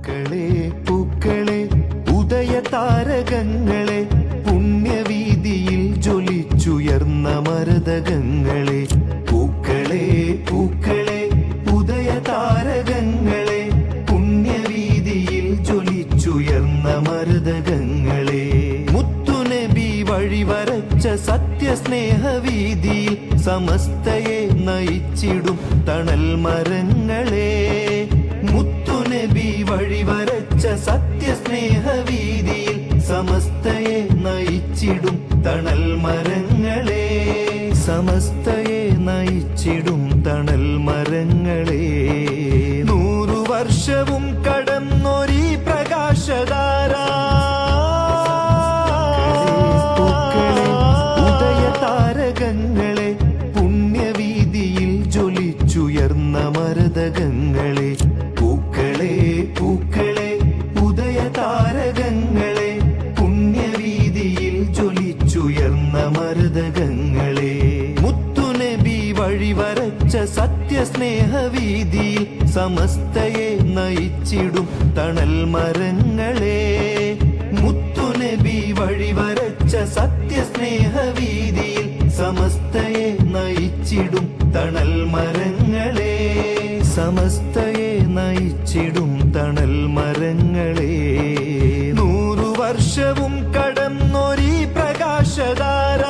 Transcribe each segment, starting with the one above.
പൂക്കളെ പൂക്കളെ ഉദയതാരകങ്ങളെ പുണ്യവീതിയിൽ ജ്വലിച്ചുയർന്ന മരതകങ്ങളെ പൂക്കളെ പൂക്കളെ ഉദയതാരകങ്ങളെ പുണ്യവീതിയിൽ ജ്വലിച്ചുയർന്ന മരതകങ്ങളെ മുത്തുനബി വഴിവരച്ച സത്യസ്നേഹവീതിയിൽ സമസ്തയെ നയിച്ചിടും തണൽ മരങ്ങളെ മുത്തുനബി വഴിവരച്ച സത്യസ്നേഹവീതിയിൽ സമസ്തയെ നയിച്ചിടും തണൽ മരങ്ങളെ സമസ്തയെ നയിച്ചിടും തണൽ മരങ്ങളെ 100 വർഷവും കടന്നൊരീ പ്രകാശധാര ഉദയതാരകങ്ങളെ പുണ്യവീതിയിൽ ജ്വലിച്ചുയർന്ന മരതകങ്ങളെ പൂക്കളെ പൂക്കളെ ഉദയതാരകങ്ങളെ പുണ്യവീതിയിൽ ജ്വലിച്ചുയർന്ന മരതകങ്ങളെ മുത്തുനബി വഴിവരച്ച സത്യസ്നേഹവീതിയിൽ സമസ്തയെ നയിച്ചിടും തണൽ മരങ്ങളെ മുത്തുനബി വഴിവരച്ച സത്യസ്നേഹവീതിയിൽ സമസ്തയെ നയിച്ചിടും തണൽ മരങ്ങളെ സമസ്തയെ നയിച്ചിടും തണൽ മരങ്ങളെ 100 വർഷവും കടന്നൊരീ പ്രകാശധാര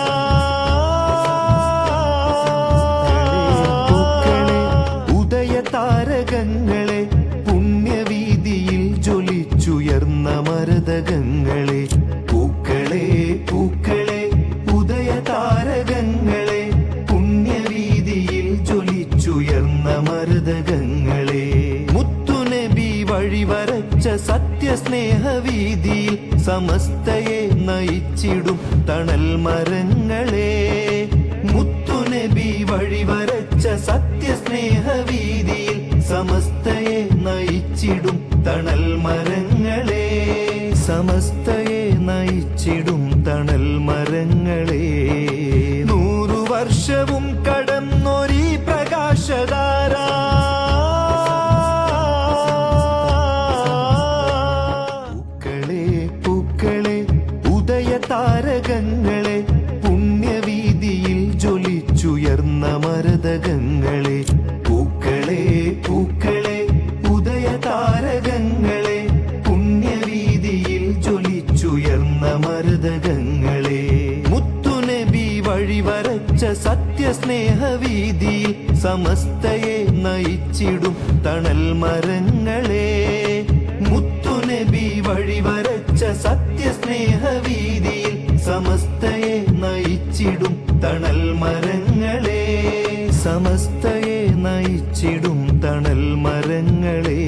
ഉദയതാരകങ്ങളെ പുണ്യവീതിയിൽ ജ്വലിച്ചുയർന്ന മരതകങ്ങളെ പൂക്കളെ പൂക്കളെ ഉദയതാരകങ്ങളെ പുണ്യവീതിയിൽ ജ്വലിച്ചുയർന്ന മരതകങ്ങളെ മുത്തുനബി വഴിവരച്ച സത്യസ്നേഹവീതിയിൽ സമസ്തയെ നയിച്ചിടും തണൽ മരങ്ങളെ മുത്തുനബി വഴിവരച്ച സത്യസ്നേഹവീതിയിൽ സമസ്തയെ നയിച്ചിടും തണൽ മരങ്ങളെ സമസ്തയെ നയിച്ചിടും തണൽ മരങ്ങളെ 100 വർഷവും കടന്നൊരീ പ്രകാശധാര പൂക്കളെ പൂക്കളെ ഉദയതാരകങ്ങളെ പുണ്യവീതിയിൽ ജ്വലിച്ചുയർന്ന മരതകങ്ങളെ പൂക്കളെ പൂക്കളെ ഉദയതാരകങ്ങളെ പുണ്യവീതിയിൽ ജ്വലിച്ചുയർന്ന മരതകങ്ങളെ മുത്തുനബി വഴിവരച്ച സത്യസ്നേഹവീതിയിൽ സമസ്തയെ നയിച്ചിടും തണൽ മരങ്ങളെ മുത്തുനബി വഴിവരച്ച സത്യസ്നേഹവീതിയിൽ സമസ്തയെ നയിച്ചിടും തണൽ മരങ്ങളെ സമസ്തയെ നയിച്ചിടും തണൽ മരങ്ങളെ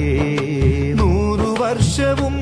100 വർഷവും